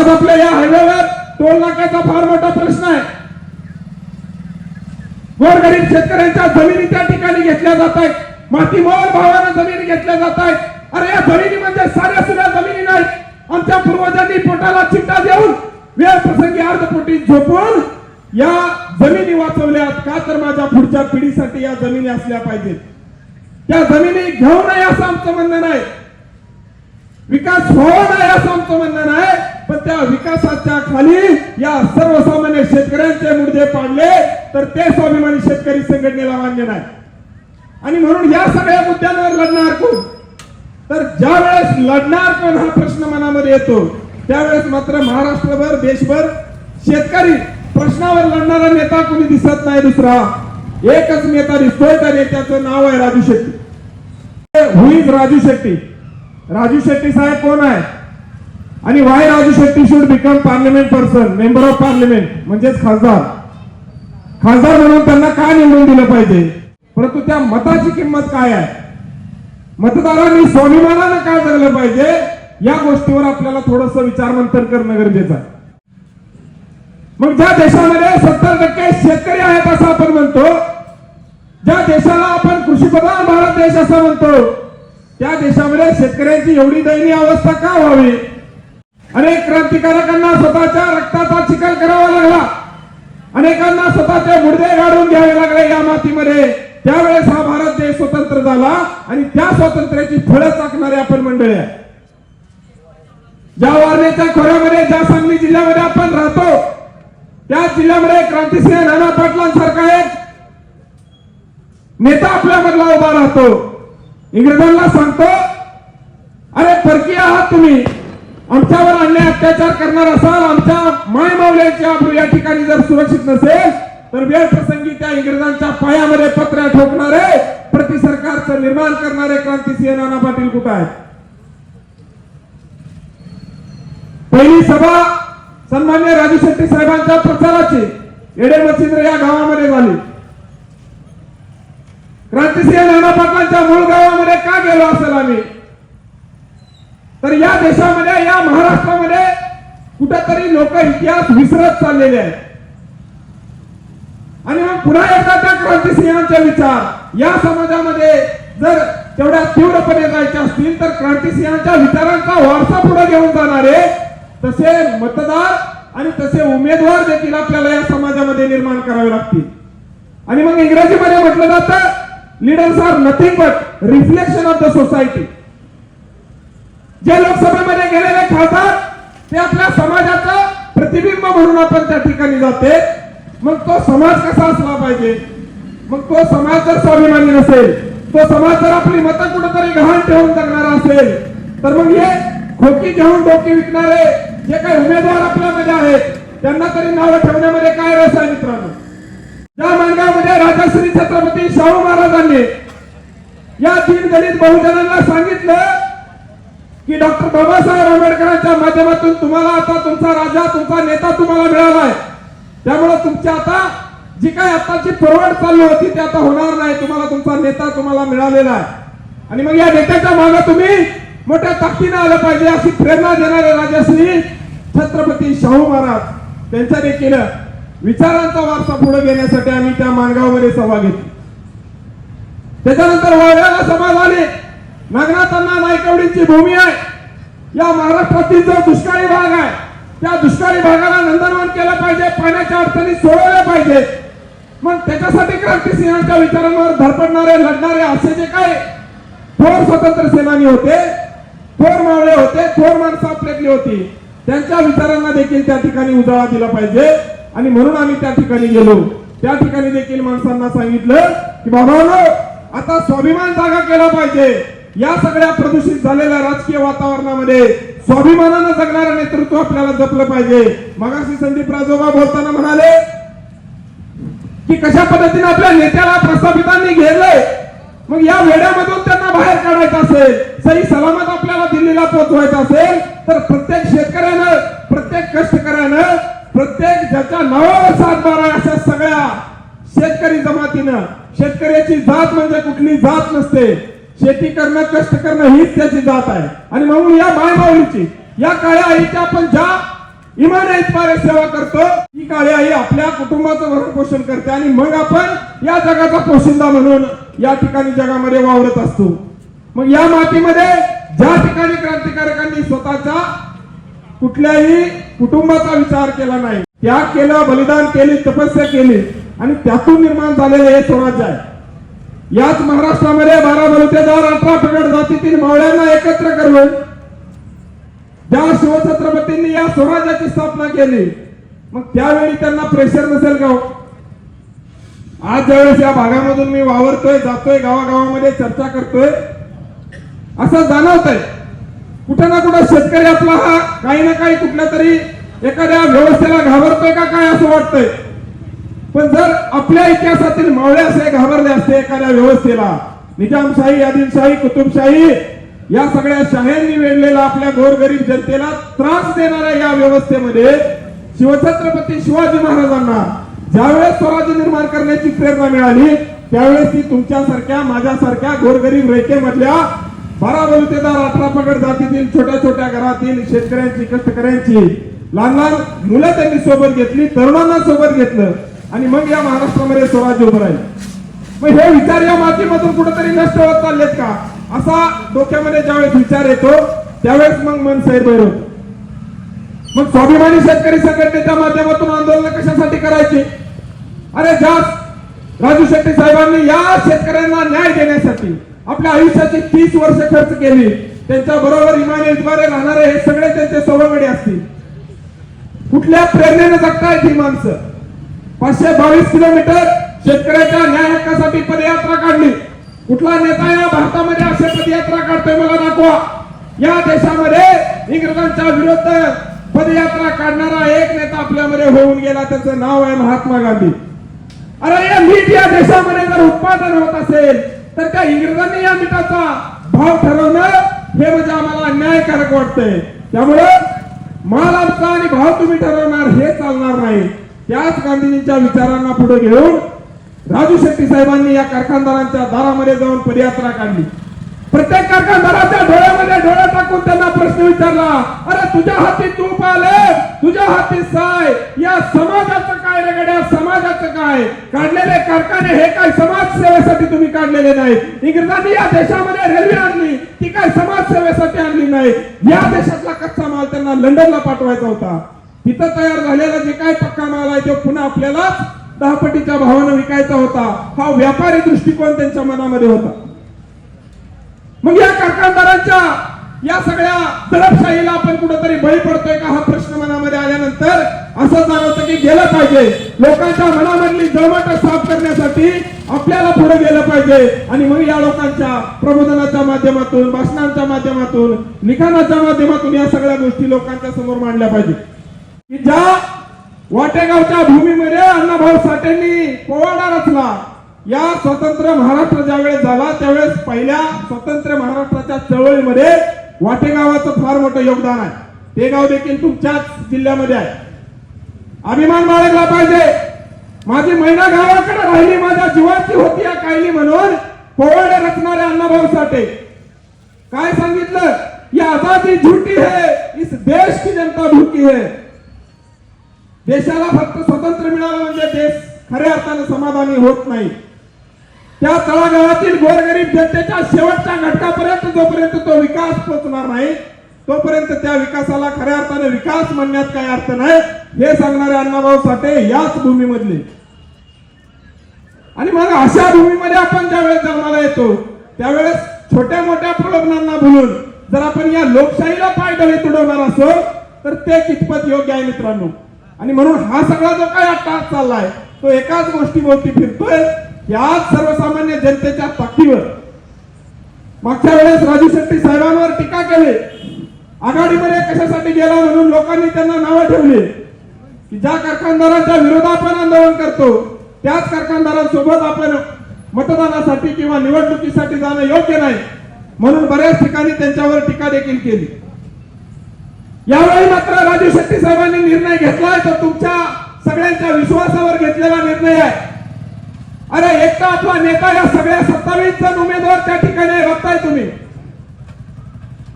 आज आपल्या या हायवेवर टोल नाक्याचा फार मोठा प्रश्न आहे. गोरगरीब शेतकऱ्यांच्या जमिनी त्या ठिकाणी घेतल्या जात आहेत. मातीमोल भावानं जमिनी घेतल्या जात आहेत. अरे या जमिनी म्हणजे साध्या सुद्धा जमिनी नाहीत. आमच्या पूर्वजांनी पोटाला चिमटा देऊन वेळ प्रसंगी अर्धपोटी झोपून या जमिनी वाचवल्यात. का तर माझ्या पुढच्या पिढीसाठी या जमिनी असल्या पाहिजेत. त्या जमिनी घेऊ नये असं आमचं म्हणणं नाही, विकास व्हावा नाही असं आमचं म्हणणं नाही, पण त्या विकासाच्या खाली या सर्वसामान्य शेतकऱ्यांचे मुद्दे पाडले तर ते स्वाभिमानी शेतकरी संघटनेला मान्य नाही. आणि म्हणून या सगळ्या मुद्द्यांवर लढणार कोण? तर ज्या वेळेस लढणार कोण हा प्रश्न मनामध्ये येतो त्यावेळेस मात्र महाराष्ट्रभर देशभर शेतकरी प्रश्नावर लढणारा नेता कोणी दिसत नाही. दुसरा एकच नेता दिसतोय, त्या नेत्याचं नाव आहे राजू शेट्टी. हु इज राजू शेट्टी? राजू शेट्टी साहेब कोण आहे आणि Y Raju Shetty should become parliament person, member of parliament म्हणजेच खासदार. खासदार म्हणून त्यांना काय निवडून दिलं पाहिजे, परंतु त्या मताची किंमत काय आहे, मतदारांनी स्वाभिमानानं काय जगलं पाहिजे, या गोष्टीवर आपल्याला थोडंसं विचारमंथन करणं गरजेचं आहे. मग ज्या देशामध्ये 70% शेतकरी आहेत असं आपण म्हणतो, ज्या देशाला आपण कृषीप्रधान भारत देश असं म्हणतो, त्या देशामध्ये शेतकऱ्यांची एवढी दयनीय अवस्था का व्हावी? अनेक क्रांतिकारकांना स्वतःच्या रक्ताचा चिखल करावा लागला, अनेकांना स्वतःचे मुडदे गाडून घ्यावे लागले या मातीमध्ये. त्यावेळेस हा भारत देश स्वतंत्र झाला आणि त्या स्वातंत्र्याची फळं चाकणारे आपण मंडळी आहे. ज्या वारणेच्या खोऱ्यामध्ये, ज्या सांगली जिल्ह्यामध्ये आपण राहतो, त्या जिल्ह्यामध्ये क्रांतिसिंह नाना पाटलांसारखा एक नेता आपल्यामधला उभा राहतो. इंग्रजांना सांगतो, अरे परकीय आहात तुम्ही, आमच्यावर अन्याय अत्याचार करणार असाल, आमच्या माय मावल्याची आबरू या ठिकाणी जर सुरक्षित नसेल तर वेळ प्रसंगी त्या इंग्रजांच्या पायामध्ये पत्र्या ठोकणारे, प्रति सरकारचं निर्माण करणारे क्रांतिसिंह नाना पाटील कुठे आहेत? पहिली सभा सन्मान्य राजू शेट्टी साहेबांच्या प्रचाराची येडे मच्छिंद्र या गावामध्ये झाली. क्रांतिसिंह नाना पाटलांच्या मूळ गावामध्ये का गेलो असेल आम्ही? तर या देशामध्ये, या महाराष्ट्रामध्ये कुठेतरी लोक इतिहास विसरत चाललेले आहेत. आणि मग पुन्हा एकदा त्या क्रांतिसिंहांचे विचार या समाजामध्ये जर तेवढ्या तीव्रपणे जायचे असतील तर क्रांतिसिंहांच्या विचारांचा वारसा पुढे घेऊन जाणारे तसे मतदार आणि तसे उमेदवार देखील आपल्याला या समाजामध्ये निर्माण करावे लागतील. आणि मग इंग्रजीमध्ये म्हटलं जातं, leaders are nothing but reflection of the society. जे लोकसभेमध्ये गेलेले खासदार ते आपल्या समाजाचं प्रतिबिंब म्हणून आपण त्या ठिकाणी जाते. मग तो समाज कसा असला पाहिजे? मग तो समाज जर स्वाभिमानी नसेल, तो समाज जर आपली मतं कुठेतरी गहाण ठेवून जगणारा असेल, तर मग हे खोकी घेऊन डोकी विकणारे जे काही उमेदवार आपल्यामध्ये आहेत त्यांना तरी नावं ठेवण्यामध्ये काय रस आहे मित्रांनो? त्या माणगावमध्ये राजश्री छत्रपती शाहू महाराजांनी या दीनदलित बहुजनांना सांगितलं की डॉक्टर बाबासाहेब आंबेडकरांच्या माध्यमातून तुम्हाला आता तुमचा राजा, तुमचा नेता तुम्हाला मिळालाय, त्यामुळे तुमची आता जी काही आताची फॉरवर्ड चालू होती ते आता होणार नाही, तुम्हाला तुमचा नेता तुम्हाला मिळालेला आहे. आणि मग या नेत्याच्या मागे तुम्ही मोठ्या ताकदीने आलं पाहिजे अशी प्रेरणा देणारे राजश्री छत्रपती शाहू महाराज त्यांच्या देखील विचारांचा वारसा पुढे घेण्यासाठी आम्ही त्या माणगावमध्ये सभा घेतली. त्याच्यानंतर वळव्याला सभा झाली. नागनाथांना नायकवडीची भूमी आहे. या महाराष्ट्रातील जो दुष्काळी भाग आहे त्या दुष्काळी भागाला नंदनवन केलं पाहिजे, पाण्याच्या अडचणी सोडवल्या पाहिजे. मग त्याच्यासाठी क्रांतिसिंहांच्या विचारांवर धडपडणारे, लढणारे असे जे काय थोर स्वतंत्र सेनानी होते, थोर मावळे होते, थोर माणसं आपल्यातली होती, त्यांच्या विचारांना देखील त्या ठिकाणी उजाळा दिला पाहिजे. आणि म्हणून आम्ही त्या ठिकाणी गेलो. त्या ठिकाणी देखील माणसांना सांगितलं की बाबांनो, आता स्वाभिमान जागा केला पाहिजे. या सगळ्या प्रदूषित झालेल्या राजकीय वातावरणामध्ये स्वाभिमानानं जगणारं नेतृत्व आपल्याला जपलं पाहिजे. मगाशी संदीप राजोबा बोलताना म्हणाले की कशा पद्धतीने आपल्या नेत्याला प्रस्थापितांनी घेरलंय. मग या वेड्यामधून त्यांना बाहेर काढायचं असेल, सही सलामत आपल्याला दिल्लीला पोहोचवायचं असेल तर प्रत्येक शेतकऱ्यानं, प्रत्येक कष्टकऱ्यानं, प्रत्येक ज्याच्या नावावर 7-12 अशा सगळ्या शेतकरी जमातीनं, शेतकऱ्याची जात म्हणजे कुठली जात नसते, शेती करणं, कष्ट करणं हीच त्याची जात आहे. आणि म्हणून या मायमाऊलीची, या काळ्या आईच्या आपण ज्या इमान इतबारे सेवा करतो, ही काळी आई आपल्या कुटुंबाचं भरण पोषण करते आणि मग आपण या जगाचा पोशिंदा म्हणून या ठिकाणी जगामध्ये वावरत असतो. मग या मातीमध्ये ज्या ठिकाणी क्रांतिकारकांनी स्वतःच्या कुठल्याही कुटुंबाचा विचार केला नाही, त्याग केला, बलिदान केली, तपस्या केली आणि त्यातून निर्माण झालेले हे स्वराज्य आहे. याच महाराष्ट्रामध्ये 12 बलुतेदार 18 पगड जातीतील मावळ्यांना एकत्र करून ज्या शिवछत्रपतींनी या स्वराज्याची स्थापना केली, मग त्यावेळी त्यांना प्रेशर नसेल का? आज ज्यावेळेस या भागामधून मी वावरतोय, जातोय, गावागावामध्ये चर्चा करतोय, असं जाणवतंय कुठं ना कुठं शेतकरी आपला हा काही ना काही कुठल्या तरी एखाद्या व्यवस्थेला घाबरतोय का काय असं वाटतंय. पण जर आपल्या इतिहासातील मावळे असे घाबरले असते एखाद्या व्यवस्थेला, निजामशाही, आदिलशाही, कुतुबशाही या सगळ्या शाह्यांनी वेढलेला आपल्या गोरगरीब जनतेला त्रास देणाऱ्या या व्यवस्थेमध्ये शिवछत्रपती शिवाजी महाराजांना ज्यावेळेस स्वराज्य निर्माण करण्याची प्रेरणा मिळाली, त्यावेळेस ती तुमच्यासारख्या, माझ्यासारख्या गोरगरीब रयतेमधल्या 12 बलुतेदार 18 पगड जातीतील छोट्या छोट्या घरातील शेतकऱ्यांची, कष्टकऱ्यांची लहान लहान मुलं त्यांनी सोबत घेतली, तरुणांना सोबत घेतलं आणि मग या महाराष्ट्रामध्ये स्वराज्य उभं राहिलं. मग हे विचार या मातीमधून कुठेतरी नष्ट होत चाललेत का, असा डोक्यामध्ये ज्यावेळेस विचार येतो त्यावेळेस मग मन सैरभैर होतं. मग स्वाभिमानी शेतकरी संघटनेच्या माध्यमातून आंदोलन कशासाठी करायचे? अरे ज्या राजू शेट्टी साहेबांनी या शेतकऱ्यांना न्याय देण्यासाठी आपल्या आयुष्याची 30 वर्ष खर्च केली, त्यांच्या बरोबर इमाने इतबारे राहणारे हे सगळे त्यांचे सवंगडी असतील. कुठल्या प्रेरणेने जगतायत ही माणसं? 522 किलोमीटर शेतकऱ्याच्या न्याय हक्कासाठी पदयात्रा काढली. कुठला नेता या भारतामध्ये अशी पदयात्रा काढतोय मला दाखवा. या देशामध्ये इंग्रजांच्या विरुद्ध पदयात्रा काढणारा एक नेता आपल्यामध्ये होऊन गेला, त्याचं नाव आहे महात्मा गांधी. अरे या मीठ या देशामध्ये जर उत्पादन होत असेल तर त्या इंग्रजांनी या मिठाचा भाव ठरवणं हे म्हणजे आम्हाला अन्यायकारक वाटतंय. त्यामुळे माल आमचा आणि भाव तुम्ही ठरवणार हे चालणार नाही. त्याच गांधीजींच्या विचारांना पुढे घेऊन राजू शेट्टी साहेबांनी या कारखानदारांच्या दारामध्ये जाऊन पदयात्रा काढली. प्रत्येक कारखानदाराच्या डोळ्यामध्ये डोळे टाकून त्यांना प्रश्न विचारला, अरे तुझ्या हाती तूप आले, तुझ्या हाती साय, या समाजाचं काय रे गड्या, समाजाचं काय? काढलेले कारखाने हे काय समाजसेवेसाठी तुम्ही काढलेले नाही. इंग्रजांनी या देशामध्ये रेल्वे आणली, ती काय समाजसेवेसाठी आणली नाही. या देशातला कच्चा माल त्यांना लंडनला पाठवायचा होता. तिथं तयार झालेला जे काय पक्का माल आहे तो पुन्हा आपल्याला 10 पटीच्या भावानं विकायचा होता. हा व्यापारी दृष्टिकोन त्यांच्या मनामध्ये होता. मग या कारखानदारांच्या या सगळ्या दडपशाहीला आपण कुठेतरी बळी पडतोय का हा प्रश्न मनामध्ये आल्यानंतर असं जाणवतं की गेलं पाहिजे. लोकांच्या मनामधली जळमट साफ करण्यासाठी आपल्याला पुढे गेलं पाहिजे आणि मग या लोकांच्या प्रबोधनाच्या माध्यमातून, भाषणांच्या माध्यमातून, लिखाणाच्या माध्यमातून या सगळ्या गोष्टी लोकांच्या समोर मांडल्या पाहिजे. की ज्या वाटेगावच्या भूमीमध्ये अण्णाभाऊ साठेंनी पोवाडा रचला, या स्वतंत्र महाराष्ट्र ज्यावेळेस झाला त्यावेळेस पहिल्या स्वतंत्र महाराष्ट्राच्या चळवळीमध्ये वाटेगावाचं फार मोठं योगदान आहे. ते गाव देखील तुमच्याच जिल्ह्यामध्ये आहे. अभिमान बाळगला पाहिजे. माझी महिना गावाकडे राहिली, माझ्या जीवाची होती या कायली म्हणून पोवाडे रचणारे अण्णाभाऊ साठे काय सांगितलं? ये आजादी झूठी है, इस देश की जनता भूखी है. देशाला फक्त स्वातंत्र्य मिळालं म्हणजे देश खऱ्या अर्थाने समाधानी होत नाही. त्या तळागाळातील गोरगरीब जनतेच्या शेवटच्या घटकापर्यंत जोपर्यंत तो विकास पोहोचणार नाही तोपर्यंत त्या विकासाला खऱ्या अर्थाने विकास म्हणण्यात काही अर्थ नाही, हे सांगणारे अण्णाभाऊ साठे याच भूमीमधले. आणि मग अशा भूमीमध्ये आपण ज्यावेळेस जन्माला येतो त्यावेळेस छोट्या मोठ्या प्रलोभनांना भुलून जर आपण या लोकशाहीला पायदळी तुडवणार असो तर ते कितपत योग्य आहे मित्रांनो. आणि म्हणून हा सगळा जो काही अट्टाहास चाललाय तो एकाच गोष्टीभोवती फिरतोय, याच सर्वसामान्य जनतेच्या ताकदीवर. मागच्या वेळेस राजू शेट्टी साहेबांवर टीका केली, आघाडीमध्ये कशासाठी गेला म्हणून लोकांनी त्यांना नावं ठेवली की ज्या कारखानदारांच्या विरोधात आपण आंदोलन करतो त्याच कारखानदारांसोबत आपण मतदानासाठी किंवा निवडणुकीसाठी जाणं योग्य नाही, म्हणून बऱ्याच ठिकाणी त्यांच्यावर टीका देखील केली. यावेळी मात्र राजू शेट्टी साहेबांनी निर्णय घेतलाय तो तुमच्या सगळ्यांच्या विश्वासावर घेतलेला निर्णय आहे. अरे एकटा आपला नेता या सगळ्या 27 जण उमेदवार त्या ठिकाणी बघताय तुम्ही.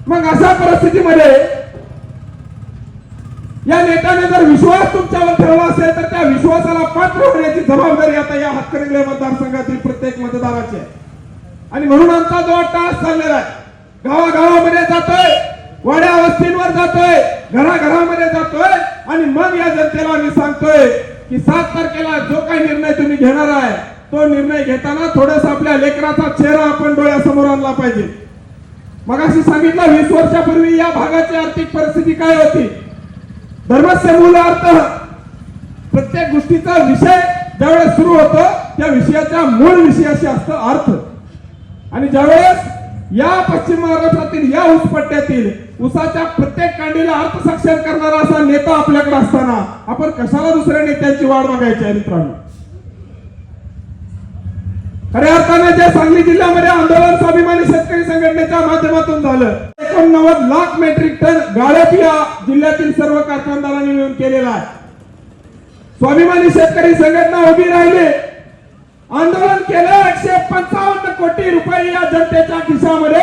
मग अशा परिस्थितीमध्ये या नेत्याने जर विश्वास तुमच्यावर ठेवला असेल तर त्या विश्वासाला पात्र होण्याची जबाबदारी आता या हातकणंगले मतदारसंघातील प्रत्येक मतदाराची आहे. आणि म्हणून आमचा जो टास चाललेला आहे, गावागावामध्ये जातोय, वाड्या वस्तींवर जातोय, घराघरामध्ये जातोय आणि मग या जनतेला मी सांगतोय की 7 तारखेला जो काही निर्णय तुम्ही घेणार आहे तो निर्णय घेताना थोडस आपल्या लेकराचा चेहरा आपण डोळ्यासमोर आणला पाहिजे. मगाशी सांगितलं 20 वर्षापूर्वी या भागाची आर्थिक परिस्थिती काय होती. धर्मस्य मूल अर्थ, प्रत्येक गोष्टीचा विषय ज्यावेळेस सुरू होतो त्या विषयाच्या मूळ विषयाशी असतं अर्थ. आणि ज्यावेळेस या पश्चिम महाराष्ट्रातील या ऊस पट्ट्यातील ऊसाच्या प्रत्येक कांडीला अर्थ साक्षर करणारा असा नेता आपल्याकडे असताना आपण कशाला दुसऱ्या नेत्यांची वाट बघायची आहे मित्रांनो. खऱ्या अर्थाने जे सांगली जिल्ह्यामध्ये आंदोलन स्वाभिमानी शेतकरी संघटनेच्या माध्यमातून झालं, 89 लाख मेट्रिक टन गाळप या जिल्ह्यातील सर्व कारखानदारांनी मिळून केलेला आहे. स्वाभिमानी शेतकरी संघटना उभी राहिली, आंदोलन केलं, 155 कोटी रुपये या जनतेच्या खिशामध्ये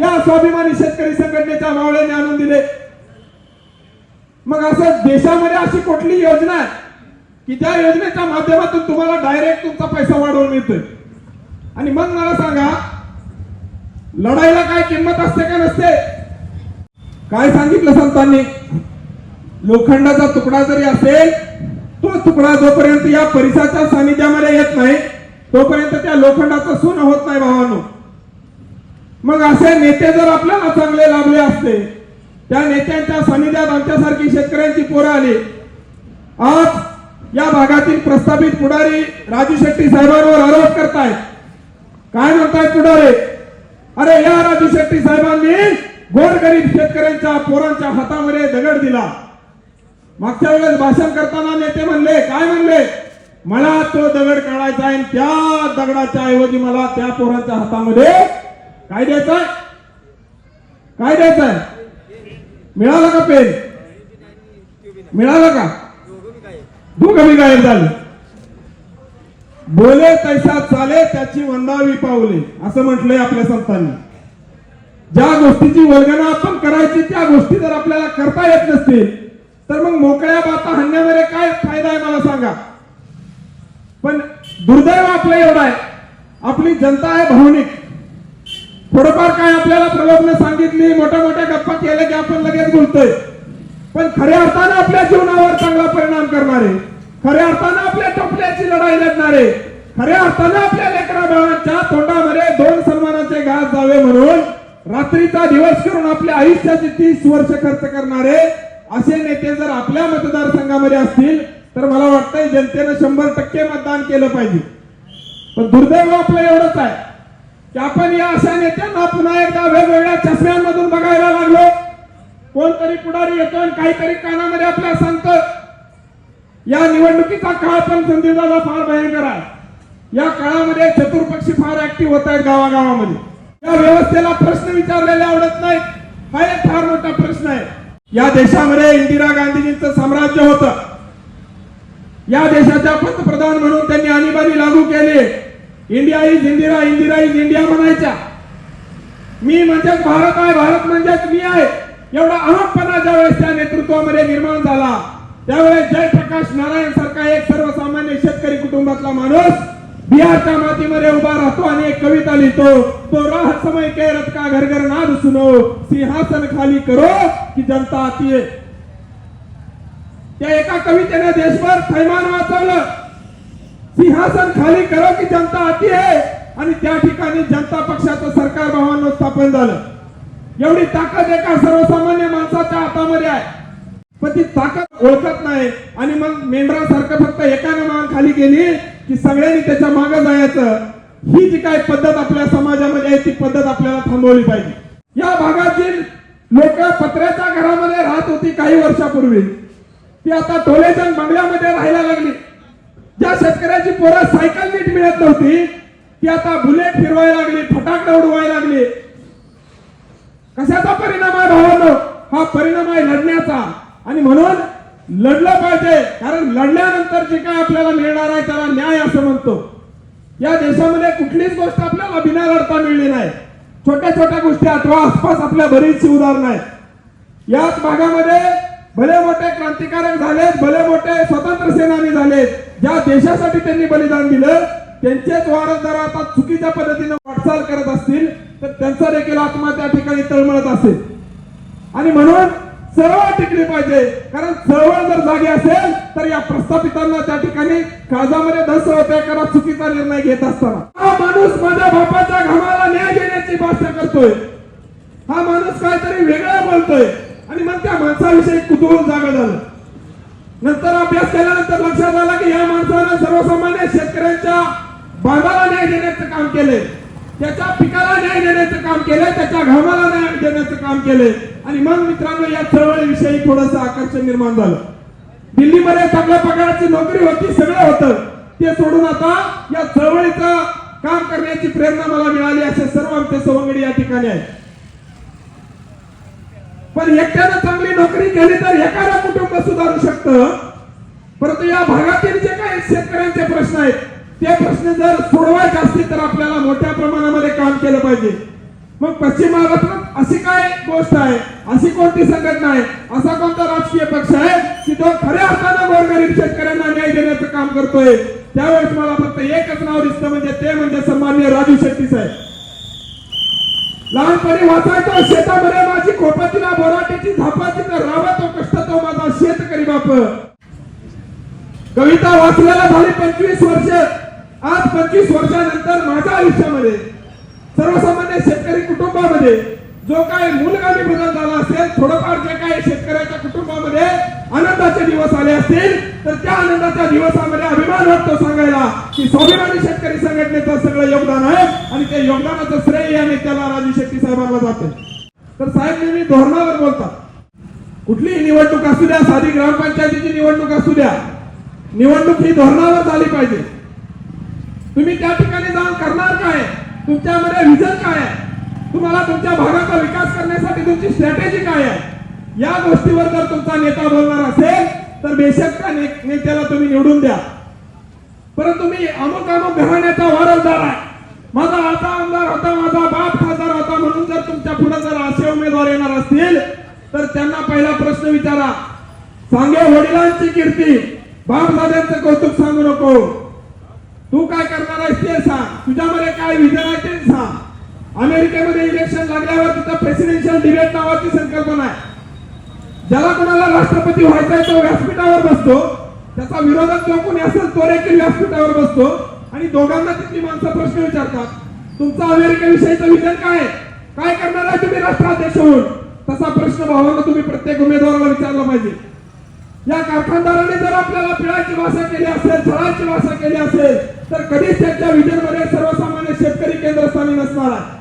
या स्वाभिमानी शेतकरी संघटनेच्या मावळ्याने आणून दिले. मग असं देशामध्ये अशी कुठली योजना आहे की ज्या योजनेच्या माध्यमातून तुम्हाला डायरेक्ट तुमचा पैसा वाढवून मिळतोय. आणि मग मला सांगा, लढाईला काय किंमत असते का नसते. काय सांगितलं संतांनी, लोखंडाचा तुकडा जरी असेल तो तुकडा जोपर्यंत या परिसराच्या सानिध्यामध्ये येत नाही तोपर्यंत त्या लोखंडाचं सोनं होत नाही भावांनो. मग असे नेते जर आपल्याला चांगले लाभले असते, त्या नेत्यांच्या सानिध्यात आमच्यासारखी शेतकऱ्यांची पोरं आली. आज या भागातील प्रस्थापित पुढारी राजू शेट्टी साहेबांवर आरोप करतायत. काय म्हणतायत पुढारी, अरे या राजू शेट्टी साहेबांनी गोरगरीब शेतकऱ्यांच्या पोरांच्या हातामध्ये दगड दिला. मागच्या वेळेस भाषण करताना नेते म्हणले, काय म्हणले, मला तो दगड काढायचा आहे, त्या दगडाच्या ऐवजी मला त्या पोरांच्या हातामध्ये काय द्यायचंय, काय द्यायचंय. मिळालं का पेन, मिळालं का, दोघं बी गायब झाले. बोले तैसा चाले त्याची वंदावी पावले असं म्हटलंय आपल्या संतांनी. ज्या गोष्टीची वल्गना आपण करायची त्या गोष्टी जर आपल्याला करता येत नसतील तर मग मोकळ्या बाता हाणण्यामध्ये काय फायदा आहे मला सांगा. पण दुर्दैव आपलं एवढं आहे, आपली जनता आहे भावनिक. थोडंफार काय आपल्याला प्रलोभन सांगितली, मोठ्या मोठ्या गप्पा केल्या की आपण लगेच बोलतोय. पण खऱ्या अर्थानं आपल्या जीवनावर चांगला परिणाम करणारे, खऱ्या अर्थानं आपल्या टोपल्याची लढाई लढणारे, खऱ्या अर्थानं आपल्या लेकरा बाळांच्या तोंडामध्ये 2 सन्मानाचे घास जावे म्हणून रात्रीचा दिवस करून आपल्या आयुष्याची 30 वर्ष खर्च करणारे असे नेते जर आपल्या मतदारसंघामध्ये असतील तर मला वाटतंय जनतेनं 100% मतदान केलं पाहिजे. पण दुर्दैव आपलं एवढंच आहे की आपण या अशा नेत्यांना पुन्हा एकदा वेगवेगळ्या चष्म्यांमधून बघायला लागलो. कोणतरी पुढारी येतो आणि काहीतरी कानामध्ये आपल्या सांगतो. या निवडणुकीचा काळ पण संदीपदादा फार भयंकर आहे. या काळामध्ये चतुर्पक्षी फार ऍक्टिव्ह होत आहेत गावागावामध्ये. या व्यवस्थेला प्रश्न विचारलेले आवडत नाहीत, हा एक फार मोठा प्रश्न आहे. या देशामध्ये इंदिरा गांधीजींचं साम्राज्य होतं. या देशाच्या पंतप्रधान म्हणून त्यांनी आणीबाणी लागू केली. India is Indira, Indira is India म्हणायच्या. मी म्हणजेच भारत आहे, भारत म्हणजेच मी आहे, एवढा अहमपणा ज्यावेळेस त्या नेतृत्वामध्ये निर्माण झाला त्यावेळेस जयप्रकाश नारायण सारखा एक सर्वसामान्य शेतकरी कुटुंबातला माणूस बिहारच्या मातीमध्ये उभा राहतो आणि एक कविता लिहितो, तो राह समय के रथ का घर घर नाद सुनो, सिंहासन खाली करो की जनता आती है. त्या एका कवितेने देशभर थैमान वाचवलं. सिंहासन खाली करो की जनता आती है. आणि त्या ठिकाणी जनता पक्षाचं सरकार भावांनो स्थापन झालं. एवढी ताकद एका सर्वसामान्य माणसाच्या हातामध्ये आहे. पण ती ताकद ओळखत नाही आणि मग मेंढरासारखं फक्त एकाने मान खाली केली की सगळ्यांनी त्याच्या मागे जायचं. ही जी काय पद्धत आपल्या समाजामध्ये आहे ती पद्धत आपल्याला थांबवली पाहिजे. या भागातील लोक पत्र्याच्या घरामध्ये राहत होती काही वर्षापूर्वी, ती आता टोलेजंग बंगल्यामध्ये राहायला लागली. ज्या शेतकऱ्याची पोरं सायकल नीट मिळत नव्हती ती आता बुलेट फिरवायला लागली, फटाकडे उडवायला लागली. कशाचा परिणाम आहे भावांनो? हा परिणाम आहे लढण्याचा. आणि म्हणून लढलं पाहिजे, कारण लढल्यानंतर जे काय आपल्याला मिळणार आहे त्याला न्याय असं म्हणतो. या देशामध्ये कुठलीच गोष्ट आपल्याला बिना लढता मिळली नाही. छोट्या छोट्या गोष्टी आठवा, आसपास आपल्या बरीचशी उदाहरणं आहेत. याच भागामध्ये भले मोठे क्रांतिकारक झालेत, भले मोठे स्वातंत्र्य सेनानी झालेत, ज्या देशासाठी त्यांनी बलिदान दिलं त्यांचेच वारसदार आता चुकीच्या पद्धतीने वाटचाल करत असतील तर त्यांचा देखील आत्मा त्या ठिकाणी तळमळत असेल. आणि म्हणून चळवळ टिकली पाहिजे, कारण चळवळ जर जागी असेल तर या प्रस्थापितांना त्या ठिकाणी काळजामध्ये धस होते कारण चुकीचा निर्णय घेत असताना. हा माणूस माझ्या बापाच्या घामाला न्याय देण्याची भाषा करतोय, हा माणूस काहीतरी वेगळं बोलतोय आणि मग त्या माणसाविषयी कुतूहल जागा झालं. नंतर अभ्यास केल्यानंतर लक्षात आला की या माणसानं सर्वसामान्य शेतकऱ्यांच्या बांधाला न्याय देण्याचं काम केले, त्याच्या पिकाला न्याय देण्याचं काम केलंय, त्याच्या घामाला न्याय देण्याचं काम केलंय. आणि मग मित्रांनो या चळवळीविषयी थोडंसं आकर्षण निर्माण झालं. दिल्लीमध्ये चांगल्या पगाराची नोकरी होती, सगळं होतं, ते सोडून आता या चळवळीचं काम करण्याची प्रेरणा मला मिळाली. असे सर्व आमचे सवंगडी या ठिकाणी आहेत. पण एकट्यानं चांगली नोकरी केली तर एखादा कुटुंब सुधारू शकतं, परंतु या भागातील जे काही शेतकऱ्यांचे प्रश्न आहेत ते प्रश्न जर सोडवायचे असतील तर आपल्याला मोठ्या प्रमाणामध्ये काम केलं पाहिजे. मग पश्चिम महाराष्ट्रात अशी काय गोष्ट आहे, अशी कोणती संघटना आहे, असा कोणता राजकीय पक्ष आहे की तो खऱ्या अर्थानं गोरगरीब शेतकऱ्यांना न्याय देण्याचं काम करतोय? त्यावेळेस मला फक्त एकच नाव दिसतं, म्हणजे ते म्हणजे सन्माननीय राजू शेट्टी साहेब. लहानपणी वाचायचो शेतामध्ये माझी खोपतीला बोराटीची झापाची तर रावतो कष्ट तो माझा शेतकरी बाप. कविता वाचलेला झाली 25 वर्ष. आज 25 वर्षानंतर माझ्या आयुष्यामध्ये सर्वसामान्य शेतकरी कुटुंबामध्ये जो काही मूलगामी बदल झाला असेल, थोडंफार जे काही शेतकऱ्याच्या कुटुंबामध्ये आनंदाचे दिवस आले असतील तर त्या आनंदाच्या दिवसामध्ये अभिमान वाटतो सांगायला की स्वाभिमानी शेतकरी संघटनेचं सगळं योगदान आहे आणि त्या योगदानाचं श्रेय या नेत्याला राजू शेट्टी साहेबांना जाते. तर साहेब नेहमी धोरणावर बोलतात. कुठलीही निवडणूक असू द्या, साधी ग्रामपंचायतीची निवडणूक असू द्या, निवडणूक ही धोरणावर झाली पाहिजे. तुम्ही त्या ठिकाणी जाऊन करणार काय, तुमच्यामध्ये विजन काय आहे, तुम्हाला तुमच्या भागाचा विकास करण्यासाठी तुमची स्ट्रॅटेजी काय आहे, या गोष्टीवर जर तुमचा नेता बोलणार असेल तर बेशक त्या नेत्याला तुम्ही निवडून द्या. परंतु मी अमुक घराण्याचा वारसदार आहे, माझा आता आमदार होता, माझा बाप खासदार होता म्हणून जर तुमच्या पुढे जर असे उमेदवार येणार असतील तर त्यांना पहिला प्रश्न विचारा. सांगे वडिलांची कीर्ती, बाप दाद्यांचं कौतुक सांगू नको. तू काय करणार आहेस ते सांग, तुझ्यामध्ये काय विजन आहे ते सांग. अमेरिकेमध्ये इलेक्शन लागल्यावर तिथं प्रेसिडेन्शियल डिबेट नावाची संकल्पना आहे. ज्याला कोणाला राष्ट्रपती व्हायचा आहे तो व्यासपीठावर बसतो, त्याचा विरोधक जो कोणी असेल तो देखील व्यासपीठावर बसतो आणि दोघांना तिथली माणसं प्रश्न विचारतात, तुमचा अमेरिकेविषयीचं विजन काय, काय करणार आहे तुम्ही राष्ट्राध्यक्ष होऊन. तसा प्रश्न भावांना तुम्ही प्रत्येक उमेदवाराला विचारला पाहिजे. या कारखानदाराने जर आपल्याला पिळाची भाषा केली असेल, छळाची भाषा केली असेल तर कधीच त्यांच्या विजन मध्ये सर्वसामान्य शेतकरी केंद्रस्थानी नसणार आहे.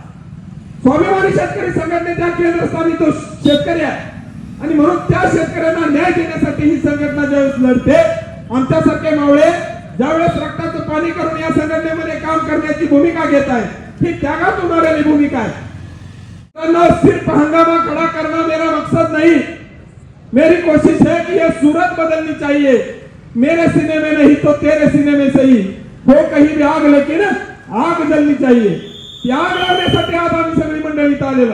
स्वाभिमानी शेतकरी संघटनेच्या केंद्रस्थानी तो शेतकरी आहे आणि म्हणून त्या शेतकऱ्यांना न्याय देण्यासाठी ही संघटना ज्यावेळेस लढते, आमच्यासारखे मावळे ज्यावेळेस रक्ताचं पाणी करून या संघटनेमध्ये काम करण्याची भूमिका घेत आहे, ही त्यागातून आलेली भूमिका आहे. सिर्फ हंगामा खड़ा करना मेरा मकसद नहीं, मेरी कोशिश है कि यह सूरत बदलनी चाहिए. मेरे सीने में नहीं तो तेरे सीने में सही, हो कहीं भी आग लेकिन आग जलनी चाहिए. ती आग लावण्यासाठी आज आम्ही सगळी मंडळी इथं आलेलो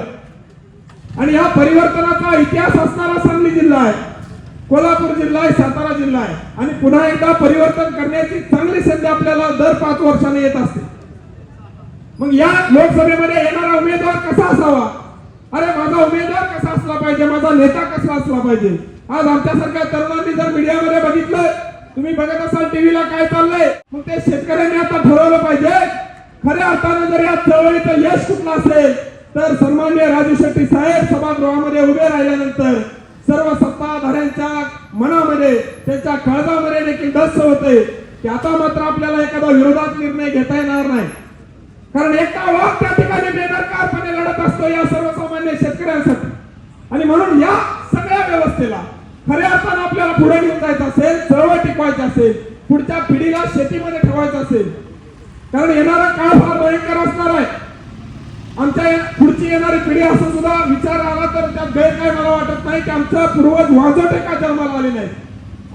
आणि या परिवर्तनाचा इतिहास असणारा सांगली जिल्हा आहे, कोल्हापूर जिल्हा आहे, सातारा जिल्हा आहे आणि पुन्हा एकदा परिवर्तन करण्याची चांगली संधी आपल्याला दर 5 वर्षांनी येत असते. मग या लोकसभेमध्ये येणारा उमेदवार कसा असावा, अरे माझा उमेदवार कसा असला पाहिजे, माझा नेता कसा असला पाहिजे. आज आमच्यासारख्या तरुणांनी जर मीडियामध्ये बघितलं, तुम्ही बघत असाल टीव्हीला काय चाललंय, मग ते शेतकऱ्यांनी आता ठरवलं पाहिजे खऱ्या अर्थानं जर या चळवळीचं यश कुठलं असेल तर सन्माननीय राजू शेट्टी साहेब सभागृहामध्ये उभे राहिल्यानंतर सर्व सत्ताधाऱ्यांच्या मनामध्ये, त्यांच्या काळजामध्ये देखील धस्स होते की आता मात्र आपल्याला एखादा विरोधात निर्णय घेता येणार नाही. कारण एकटा वाघ त्या ठिकाणी बेदरकारपणे लढत असतो या सर्वसामान्य शेतकऱ्यांसाठी. आणि म्हणून या सगळ्या व्यवस्थेला खऱ्या अर्थानं आपल्याला पुढे घेऊन जायचं असेल, चळवळ टिकवायची असेल, पुढच्या पिढीला शेतीमध्ये ठेवायचं असेल, कारण येणारा काळ फार भयंकर असणार आहे. आमच्या पुढची येणारी पिढी असं सुद्धा विचार आला तर त्यात गैर काय मला वाटत नाही की आमचा पूर्वज वाजोटे का जन्माला आले नाही,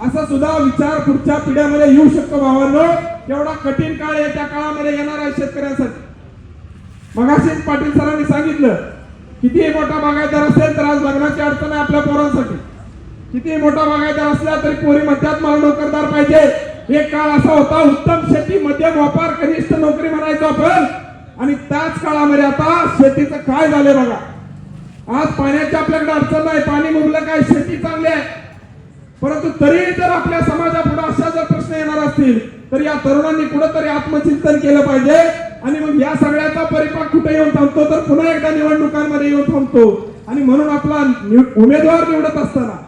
असा सुद्धा विचार पुढच्या पिढ्यामध्ये येऊ शकतो. भावांनो, एवढा कठीण काळ आहे, त्या काळामध्ये येणार आहे शेतकऱ्यांसाठी. मगाशीच पाटील सरांनी सांगितलं, कितीही मोठा बागायतदार असेल तर आज लग्नाची अडचण आहे आपल्या पोरांसाठी. किती मोठा बागायतदार असला तरी पोरी म्हणतात मला नोकरदार पाहिजे. एक काळ असा होता उत्तम शेती मध्यम व्यापार कनिष्ठ नोकरी म्हणायचो आपण. आणि त्याच काळामध्ये आता शेतीचं काय झालंय बघा. आज पाण्याची आपल्याकडे अडचण नाही, पाणी मुबलक आहे, शेती चांगली आहे. परंतु तरी जर आपल्या समाजापुढे अशा जर प्रश्न येणार असतील तर या तरुणांनी कुठेतरी आत्मचिंतन केलं पाहिजे. आणि मग या सगळ्याचा परिपाक कुठे येऊन थांबतो तर पुन्हा एकदा निवडणुकांमध्ये येऊन थांबतो. आणि म्हणून आपला उमेदवार निवडत असताना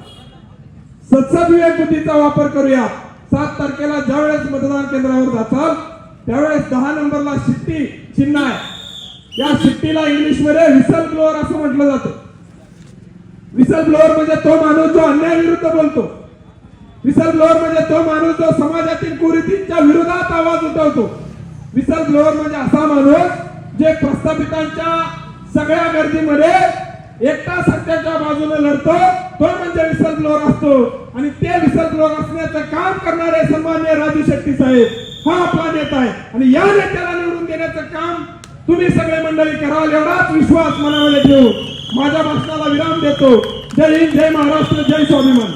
सत्सविवेक बुद्धीचा वापर करूया. 7 तारखेला ज्यावेळेस मतदान केंद्रावर जाचाल त्यावेळेस 10 नंबरला शिट्टी चिन्ह आहे. या शिट्टीला इंग्लिश मध्ये व्हिसल ब्लोअर असं म्हटलं जातं. व्हिसल ब्लोअर म्हणजे तो माणूस जो अन्यायाविरुद्ध बोलतो. व्हिसल ब्लोअर म्हणजे तो माणूस जो समाजातील कुरीतींच्या विरोधात आवाज उठवतो. व्हिसल ब्लोअर म्हणजे असा माणूस जे प्रस्थापितांच्या सगळ्या गर्दीमध्ये एकटा सत्याच्या बाजूने लढतो. तो म्हणजे व्हिसल ब्लोअर असतो. आणि ते व्हिसल ब्लोअर असण्याचं काम करणारे सन्माननीय राजू शेट्टी साहेब हा आपला नेता आहे. आणि या नेत्याला निवडून देण्याचं काम तुम्ही सगळे मंडळी कराल एवढाच विश्वास मनामध्ये ठेवू माझ्या भाषणाला विराम देतो. जय हिंद, जय महाराष्ट्र, जय स्वाभिमान.